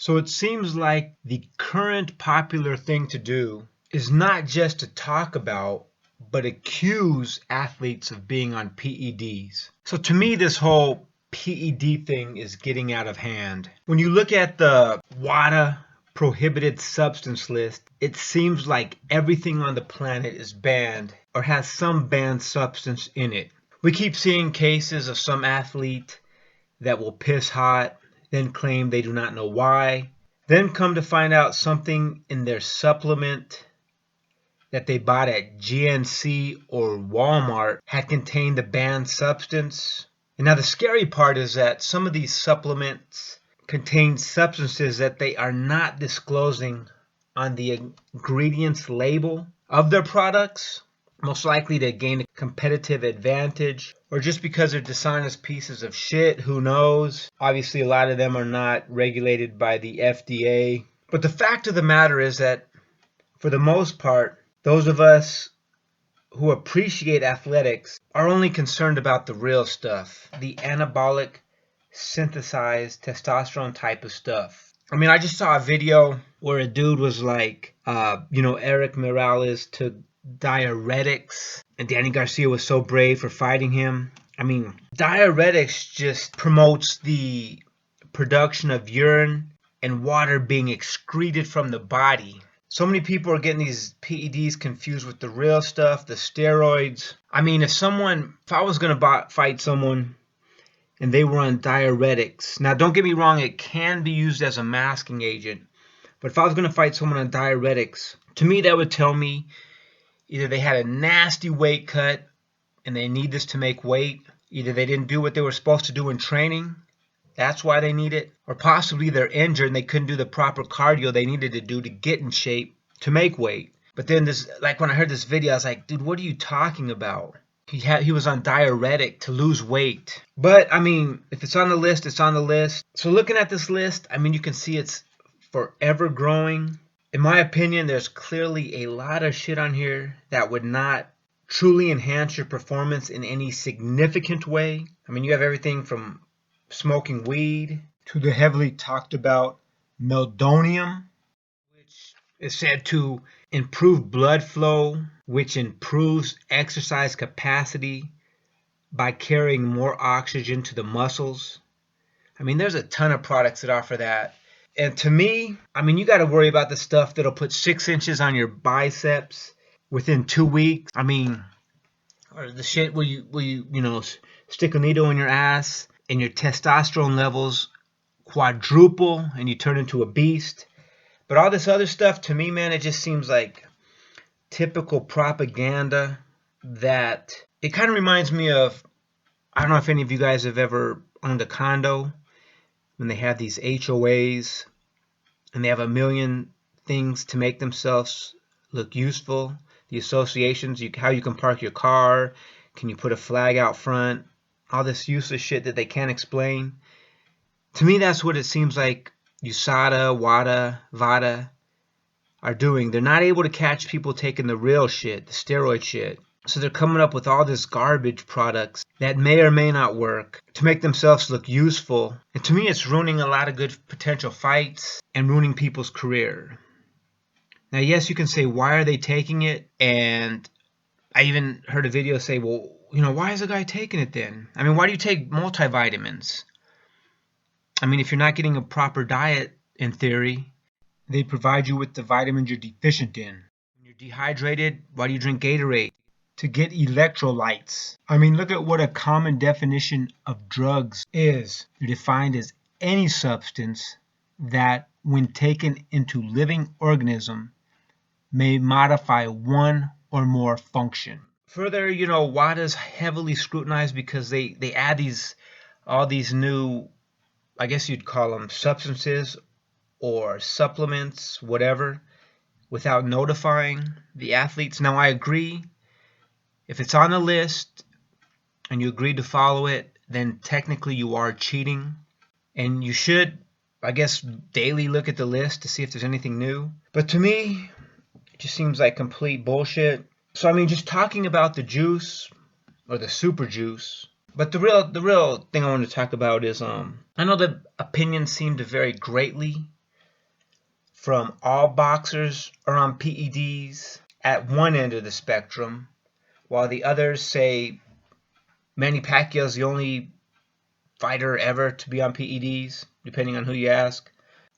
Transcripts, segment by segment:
So it seems like the current popular thing to do is not just to talk about, but accuse athletes of being on PEDs. So to me, this whole PED thing is getting out of hand. When you look at the WADA prohibited substance list, it seems like everything on the planet is banned or has some banned substance in it. We keep seeing cases of some athlete that will piss hot, then claim they do not know why, then come to find out something in their supplement that they bought at GNC or Walmart had contained the banned substance. And now the scary part is that some of these supplements contain substances that they are not disclosing on the ingredients label of their products, most likely to gain a competitive advantage, or just because they're dishonest pieces of shit, who knows? Obviously, a lot of them are not regulated by the FDA. But the fact of the matter is that, for the most part, those of us who appreciate athletics are only concerned about the real stuff, the anabolic, synthesized testosterone type of stuff. I mean, I just saw a video where a dude was like, Eric Morales took diuretics, and Danny Garcia was so brave for fighting him. I mean, diuretics just promotes the production of urine and water being excreted from the body. So many people are getting these PEDs confused with the real stuff, the steroids. I mean, if I was going to fight someone and they were on diuretics, now don't get me wrong, it can be used as a masking agent. But if I was going to fight someone on diuretics, to me that would tell me either they had a nasty weight cut and they need this to make weight, either they didn't do what they were supposed to do in training, that's why they need it, or possibly they're injured and they couldn't do the proper cardio they needed to do to get in shape to make weight. But then when I heard this video, I was like, dude, what are you talking about? He was on diuretic to lose weight. But I mean, if it's on the list, it's on the list. So looking at this list, I mean, you can see it's forever growing. In my opinion, there's clearly a lot of shit on here that would not truly enhance your performance in any significant way. I mean, you have everything from smoking weed to the heavily talked about meldonium, which is said to improve blood flow, which improves exercise capacity by carrying more oxygen to the muscles. I mean, there's a ton of products that offer that. And to me, I mean, you got to worry about the stuff that'll put 6 inches on your biceps within 2 weeks. I mean, or the shit where you stick a needle in your ass and your testosterone levels quadruple and you turn into a beast. But all this other stuff, to me, man, it just seems like typical propaganda that it kind of reminds me of, I don't know if any of you guys have ever owned a condo, when they have these HOAs and they have a million things to make themselves look useful. The associations, how you can park your car, can you put a flag out front, all this useless shit that they can't explain. To me, that's what it seems like USADA, WADA, VADA are doing. They're not able to catch people taking the real shit, the steroid shit. So they're coming up with all this garbage products that may or may not work to make themselves look useful. And to me, it's ruining a lot of good potential fights and ruining people's career. Now, yes, you can say, why are they taking it? And I even heard a video say, well, why is a guy taking it then? I mean, why do you take multivitamins? I mean, if you're not getting a proper diet, in theory, they provide you with the vitamins you're deficient in. When you're dehydrated, why do you drink Gatorade? To get electrolytes. I mean, look at what a common definition of drugs is. They're defined as any substance that, when taken into living organism, may modify one or more function. Further, WADA's heavily scrutinized because they add all these new, I guess you'd call them substances or supplements, whatever, without notifying the athletes. Now, I agree. If it's on the list and you agree to follow it, then technically you are cheating. And you should, I guess, daily look at the list to see if there's anything new. But to me, it just seems like complete bullshit. So, I mean, just talking about the juice or the super juice. But the real thing I want to talk about is, I know that opinions seem to vary greatly from all boxers are on PEDs at one end of the spectrum, while the others say Manny Pacquiao's the only fighter ever to be on PEDs, depending on who you ask.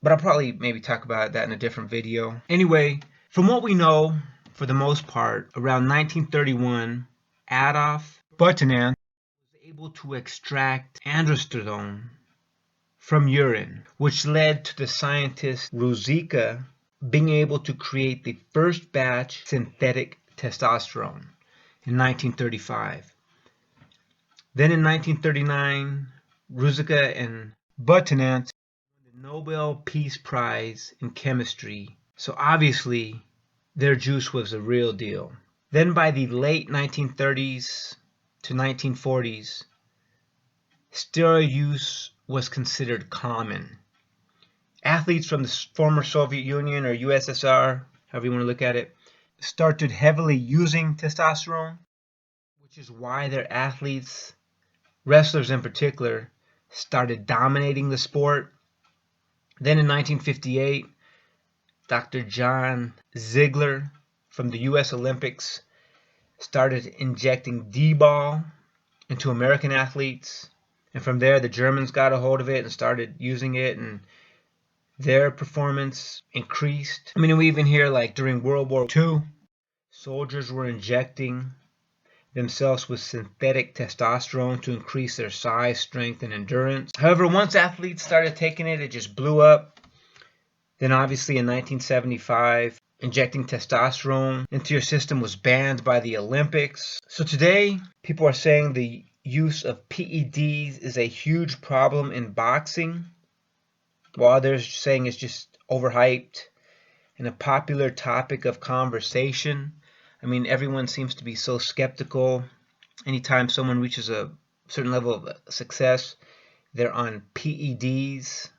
But I'll probably maybe talk about that in a different video. Anyway, from what we know, for the most part, around 1931, Adolf Buchanan was able to extract androsterone from urine, which led to the scientist Ruzicka being able to create the first batch synthetic testosterone in 1935. Then in 1939, Ruzicka and Buchanan won the Nobel Peace Prize in Chemistry. So obviously, their juice was the real deal. Then by the late 1930s to 1940s, steroid use was considered common. Athletes from the former Soviet Union or USSR, however you want to look at it, started heavily using testosterone, which is why their athletes, wrestlers in particular, started dominating the sport. Then in 1958, Dr. John Ziegler from the US Olympics started injecting D-ball into American athletes. And from there, the Germans got a hold of it and started using it, and their performance increased. I mean, we even hear like during World War II, soldiers were injecting themselves with synthetic testosterone to increase their size, strength, and endurance. However, once athletes started taking it, it just blew up. Then obviously in 1975, injecting testosterone into your system was banned by the Olympics. So today, people are saying the use of PEDs is a huge problem in boxing, while others saying it's just overhyped and a popular topic of conversation. I mean, everyone seems to be so skeptical. Anytime someone reaches a certain level of success, they're on PEDs.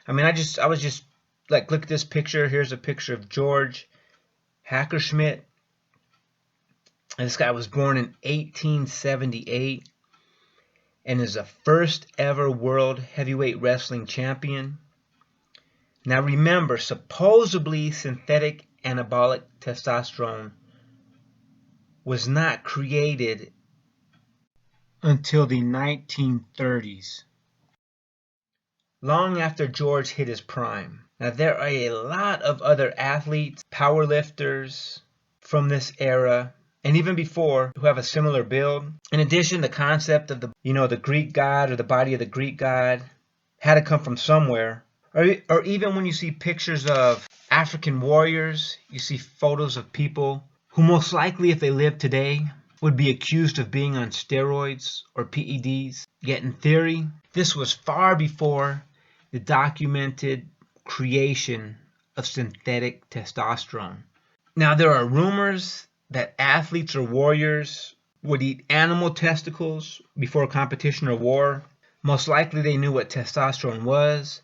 I mean, I was just like, look at this picture. Here's a picture of George Hackerschmidt. And this guy was born in 1878 and is the first ever world heavyweight wrestling champion. Now remember, supposedly synthetic anabolic testosterone was not created until the 1930s, long after George hit his prime. Now there are a lot of other athletes, powerlifters from this era, and even before, who have a similar build. In addition, the concept of the Greek god, or the body of the Greek god, had to come from somewhere. Or even when you see pictures of African warriors, you see photos of people who most likely, if they lived today, would be accused of being on steroids or PEDs. Yet in theory, this was far before the documented creation of synthetic testosterone. Now there are rumors that athletes or warriors would eat animal testicles before competition or war. Most likely they knew what testosterone was,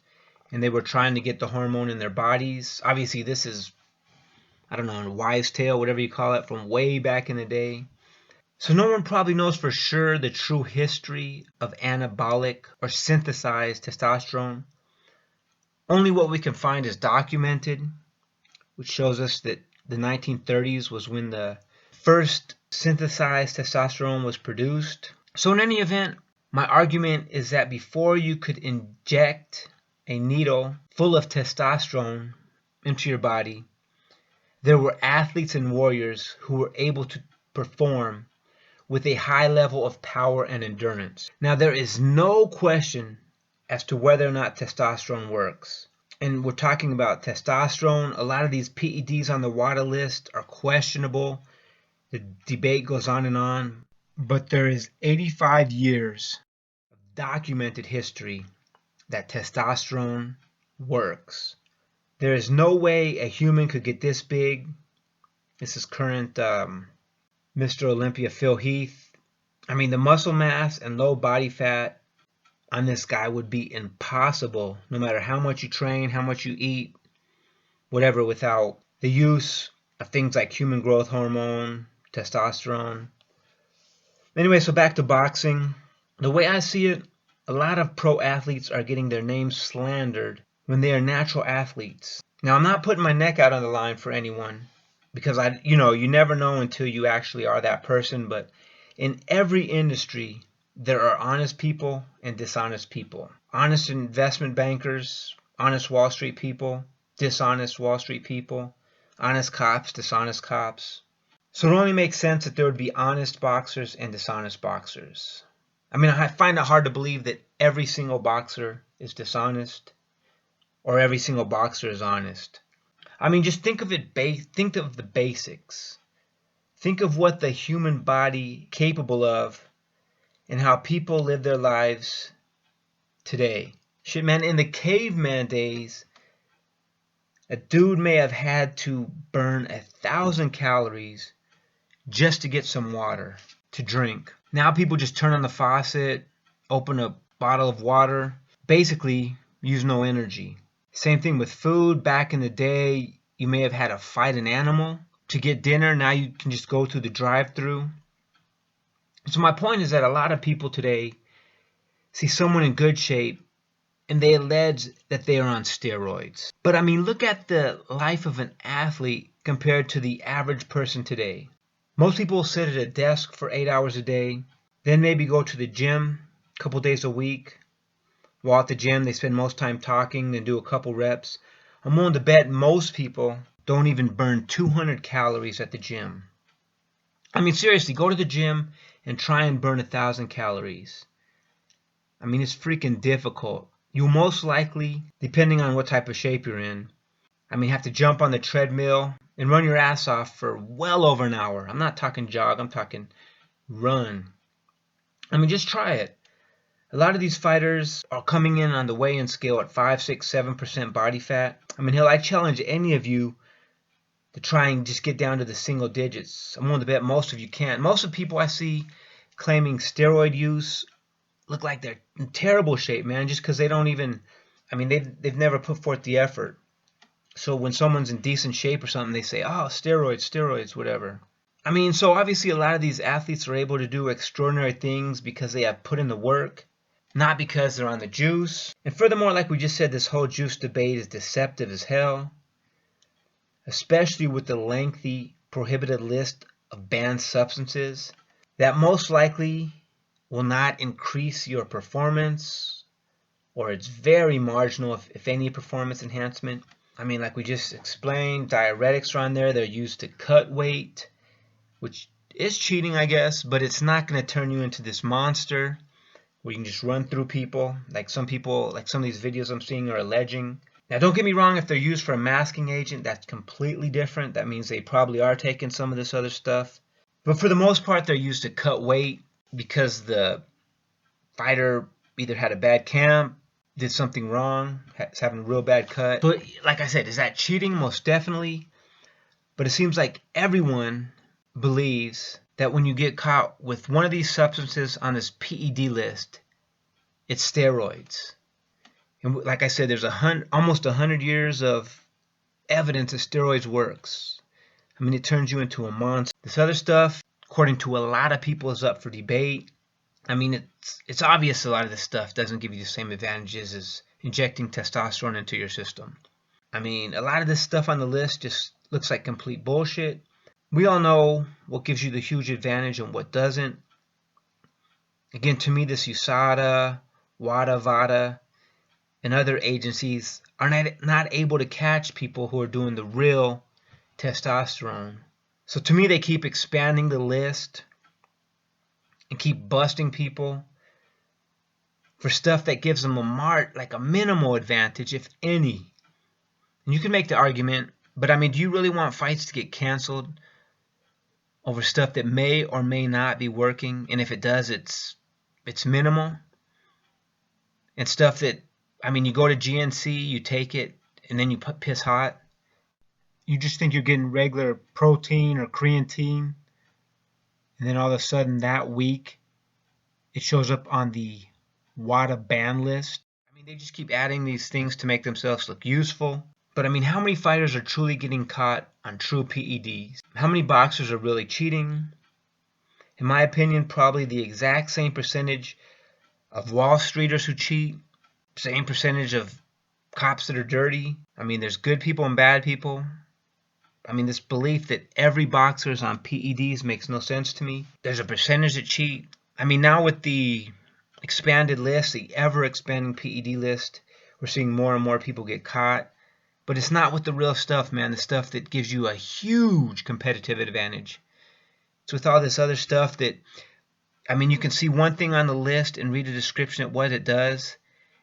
and they were trying to get the hormone in their bodies. Obviously this is, I don't know, a wives' tale, whatever you call it, from way back in the day. So no one probably knows for sure the true history of anabolic or synthesized testosterone. Only what we can find is documented, which shows us that the 1930s was when the first synthesized testosterone was produced. So in any event, my argument is that before you could inject a needle full of testosterone into your body, there were athletes and warriors who were able to perform with a high level of power and endurance. Now, there is no question as to whether or not testosterone works. And we're talking about testosterone. A lot of these PEDs on the WADA list are questionable. The debate goes on. But there is 85 years of documented history that testosterone works. There is no way a human could get this big. This is current Mr. Olympia Phil Heath. I mean, the muscle mass and low body fat on this guy would be impossible, no matter how much you train, how much you eat, whatever, without the use of things like human growth hormone, testosterone. Anyway, so back to boxing. The way I see it, a lot of pro athletes are getting their names slandered when they are natural athletes. Now, I'm not putting my neck out on the line for anyone because you never know until you actually are that person, but in every industry, there are honest people and dishonest people. Honest investment bankers, honest Wall Street people, dishonest Wall Street people, honest cops, dishonest cops. So it only makes sense that there would be honest boxers and dishonest boxers. I mean, I find it hard to believe that every single boxer is dishonest or every single boxer is honest. I mean, just think of the basics. Think of what the human body is capable of and how people live their lives today. Shit, man, in the caveman days, a dude may have had to burn 1,000 calories just to get some water to drink. Now people just turn on the faucet, open a bottle of water, basically use no energy. Same thing with food. Back in the day, you may have had to fight an animal to get dinner. Now you can just go through the drive-thru. So my point is that a lot of people today see someone in good shape and they allege that they are on steroids. But I mean, look at the life of an athlete compared to the average person today. Most people will sit at a desk for 8 hours a day, then maybe go to the gym a couple days a week. While at the gym, they spend most time talking, then do a couple reps. I'm willing to bet most people don't even burn 200 calories at the gym. I mean, seriously, go to the gym and try and burn 1,000 calories. I mean, it's freaking difficult. You'll most likely, depending on what type of shape you're in, have to jump on the treadmill and run your ass off for well over an hour. I'm not talking jog, I'm talking run. I mean, just try it. A lot of these fighters are coming in on the weigh-in scale at 5, 6, 7% body fat. I mean, hell, I challenge any of you to try and just get down to the single digits. I'm willing to bet most of you can't. Most of the people I see claiming steroid use look like they're in terrible shape, man, just because they don't even, they've never put forth the effort. So when someone's in decent shape or something, they say, oh, steroids, whatever. I mean, so obviously a lot of these athletes are able to do extraordinary things because they have put in the work, not because they're on the juice. And furthermore, like we just said, this whole juice debate is deceptive as hell, especially with the lengthy prohibited list of banned substances that most likely will not increase your performance, or it's very marginal, if any, performance enhancement. I mean, like we just explained, diuretics are on there. They're used to cut weight, which is cheating, I guess, but it's not going to turn you into this monster where you can just run through people, like some of these videos I'm seeing are alleging. Now, don't get me wrong, if they're used for a masking agent, that's completely different. That means they probably are taking some of this other stuff. But for the most part, they're used to cut weight because the fighter either had a bad camp, did something wrong, is having a real bad cut. So, like I said, is that cheating? Most definitely. But it seems like everyone believes that when you get caught with one of these substances on this PED list, it's steroids. And like I said, there's almost 100 years of evidence that steroids works. I mean, it turns you into a monster. This other stuff, according to a lot of people, is up for debate. I mean, it's obvious a lot of this stuff doesn't give you the same advantages as injecting testosterone into your system. I mean, a lot of this stuff on the list just looks like complete bullshit. We all know what gives you the huge advantage and what doesn't. Again, to me, this USADA, WADA VADA, and other agencies are not able to catch people who are doing the real testosterone. So to me, they keep expanding the list and keep busting people for stuff that gives them a minimal advantage, if any. And you can make the argument, but I mean, do you really want fights to get canceled over stuff that may or may not be working? And if it does, it's minimal. And stuff that, you go to GNC, you take it, and then you piss hot. You just think you're getting regular protein or creatine, and then all of a sudden that week, it shows up on the WADA ban list. They just keep adding these things to make themselves look useful. But how many fighters are truly getting caught on true PEDs? How many boxers are really cheating? In my opinion, probably the exact same percentage of Wall Streeters who cheat, same percentage of cops that are dirty. I mean, there's good people and bad people. I mean, this belief that every boxer is on PEDs makes no sense to me. There's a percentage that cheat. I mean, now with the expanded list, the ever-expanding PED list, we're seeing more and more people get caught. But it's not with the real stuff, man, the stuff that gives you a huge competitive advantage. It's with all this other stuff that, I mean, you can see one thing on the list and read a description of what it does,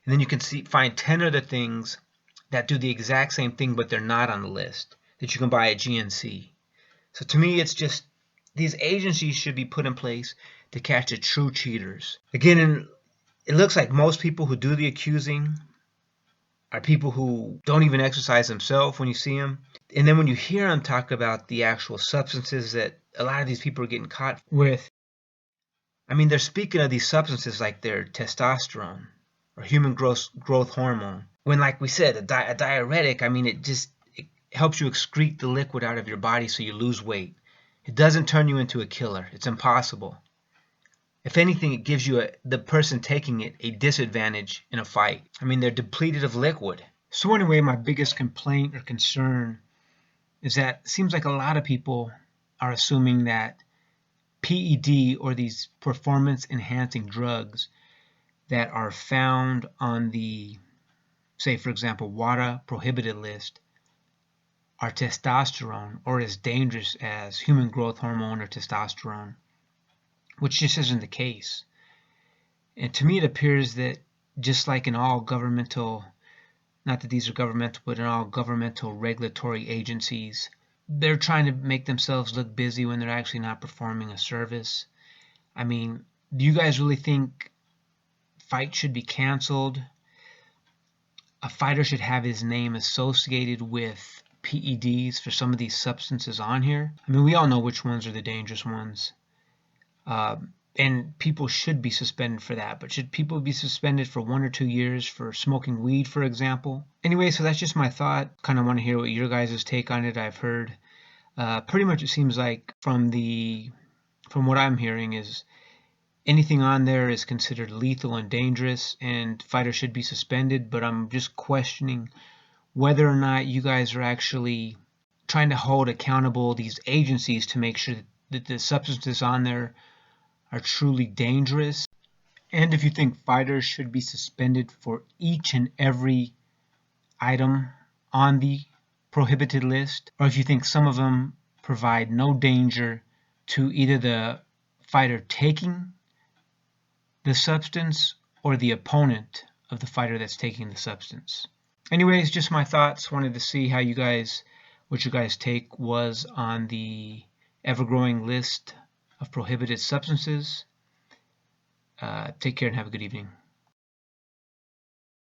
and then you can find 10 other things that do the exact same thing, but they're not on the list, that you can buy at GNC. So to me, it's just, these agencies should be put in place to catch the true cheaters. Again, it looks like most people who do the accusing are people who don't even exercise themselves when you see them. And then when you hear them talk about the actual substances that a lot of these people are getting caught with, I mean, they're speaking of these substances like their testosterone or human growth hormone. When, like we said, a diuretic, I mean, it helps you excrete the liquid out of your body so you lose weight. It doesn't turn you into a killer. It's impossible. If anything, it gives you the person taking it a disadvantage in a fight. I mean, they're depleted of liquid. So anyway, my biggest complaint or concern is that it seems like a lot of people are assuming that PED or these performance enhancing drugs that are found on the, say for example, WADA prohibited list are testosterone or as dangerous as human growth hormone or testosterone, which just isn't the case. And to me it appears that just like in all governmental, not that these are governmental, but in all governmental regulatory agencies, they're trying to make themselves look busy when they're actually not performing a service. I mean, do you guys really think fights should be canceled? A fighter should have his name associated with PEDs for some of these substances on here. I mean, we all know which ones are the dangerous ones. And people should be suspended for that. But should people be suspended for 1 or 2 years for smoking weed, for example? Anyway, so that's just my thought. Kind of want to hear what your guys' take on it. I've heard pretty much it seems like from what I'm hearing is anything on there is considered lethal and dangerous, and fighters should be suspended. But I'm just questioning whether or not you guys are actually trying to hold accountable these agencies to make sure that the substances on there are truly dangerous. And if you think fighters should be suspended for each and every item on the prohibited list, or if you think some of them provide no danger to either the fighter taking the substance or the opponent of the fighter that's taking the substance. Anyways, just my thoughts. Wanted to see how what you guys' take was on the ever-growing list of prohibited substances. Take care and have a good evening.